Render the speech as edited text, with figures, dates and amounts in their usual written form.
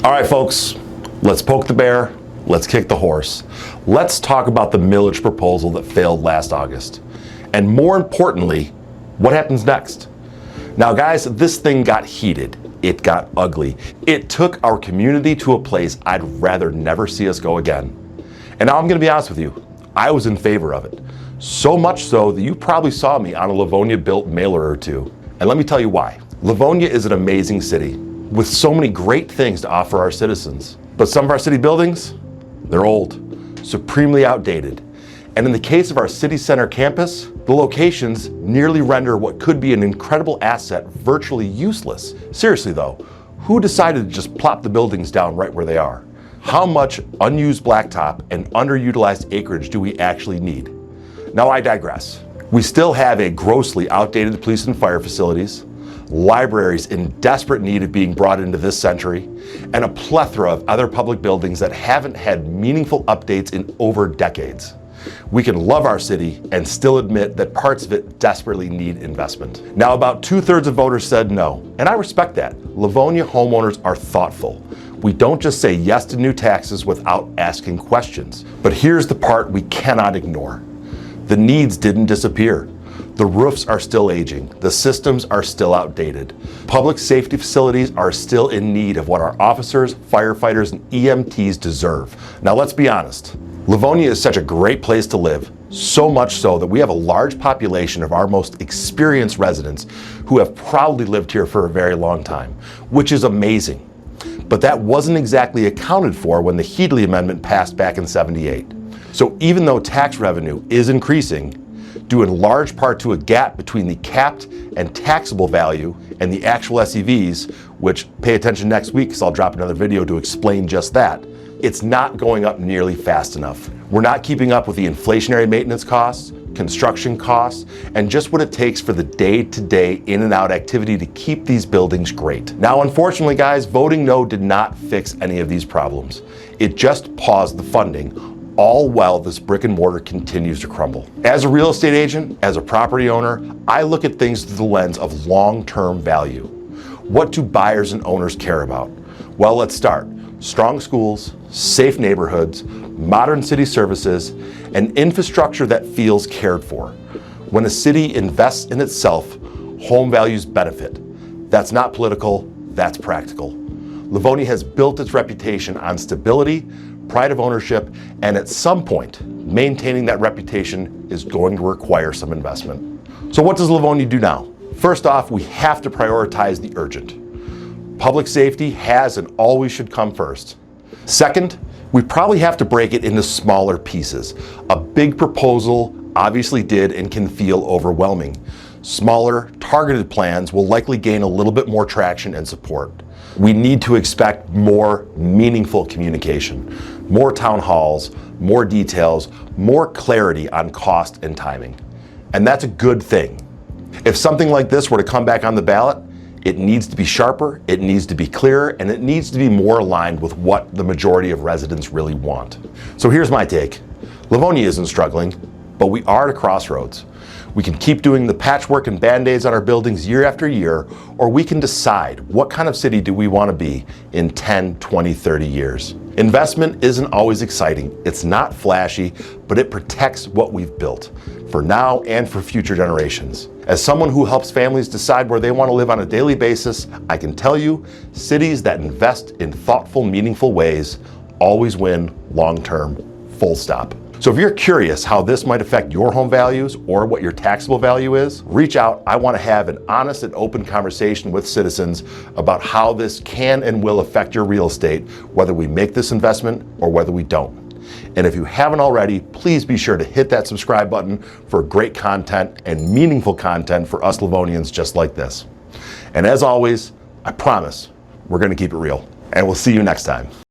All right, folks, let's poke the bear, let's kick the horse. Let's talk about the millage proposal that failed last August. And more importantly, what happens next? Now guys, this thing got heated. It got ugly. It took our community to a place I'd rather never see us go again. And now I'm gonna be honest with you, I was in favor of it. So much so that you probably saw me on a Livonia Built mailer or two. And let me tell you why. Livonia is an amazing city with so many great things to offer our citizens. But some of our city buildings, they're old, supremely outdated. And in the case of our city center campus, the locations nearly render what could be an incredible asset virtually useless. Seriously though, who decided to just plop the buildings down right where they are? How much unused blacktop and underutilized acreage do we actually need? Now I digress. We still have a grossly outdated police and fire facilities, libraries in desperate need of being brought into this century, and a plethora of other public buildings that haven't had meaningful updates in over decades. We can love our city and still admit that parts of it desperately need investment. Now, about 2/3 of voters said no, and I respect that. Livonia homeowners are thoughtful. We don't just say yes to new taxes without asking questions. But here's the part we cannot ignore. The needs didn't disappear. The roofs are still aging. The systems are still outdated. Public safety facilities are still in need of what our officers, firefighters, and EMTs deserve. Now let's be honest. Livonia is such a great place to live, so much so that we have a large population of our most experienced residents who have probably lived here for a very long time, which is amazing. But that wasn't exactly accounted for when the Headley Amendment passed back in '78. So even though tax revenue is increasing, due in large part to a gap between the capped and taxable value and the actual SEVs, which pay attention next week because I'll drop another video to explain just that, it's not going up nearly fast enough. We're not keeping up with the inflationary maintenance costs, construction costs, and just what it takes for the day-to-day in and out activity to keep these buildings great. Now, unfortunately, guys, voting no did not fix any of these problems. It just paused the funding, all while this brick and mortar continues to crumble. As a real estate agent, as a property owner, I look at things through the lens of long-term value. What do buyers and owners care about? Well, let's start. Strong schools, safe neighborhoods, modern city services, and infrastructure that feels cared for. When a city invests in itself, home values benefit. That's not political, that's practical. Livonia has built its reputation on stability, pride of ownership, and at some point, maintaining that reputation is going to require some investment. So what does Livonia do now? First off, we have to prioritize the urgent. Public safety has and always should come first. Second, we probably have to break it into smaller pieces. A big proposal obviously did and can feel overwhelming. Smaller, targeted plans will likely gain a little bit more traction and support. We need to expect more meaningful communication, more town halls, more details, more clarity on cost and timing. And that's a good thing. If something like this were to come back on the ballot, it needs to be sharper, it needs to be clearer, and it needs to be more aligned with what the majority of residents really want. So here's my take. Livonia isn't struggling, but we are at a crossroads. We can keep doing the patchwork and band-aids on our buildings year after year, or we can decide what kind of city do we want to be in 10, 20, 30 years. Investment isn't always exciting. It's not flashy, but it protects what we've built for now and for future generations. As someone who helps families decide where they want to live on a daily basis, I can tell you, cities that invest in thoughtful, meaningful ways always win long-term, full stop. So if you're curious how this might affect your home values or what your taxable value is, reach out. I want to have an honest and open conversation with citizens about how this can and will affect your real estate, whether we make this investment or whether we don't. And if you haven't already, please be sure to hit that subscribe button for great content and meaningful content for us Livonians just like this. And as always, I promise we're going to keep it real. And we'll see you next time.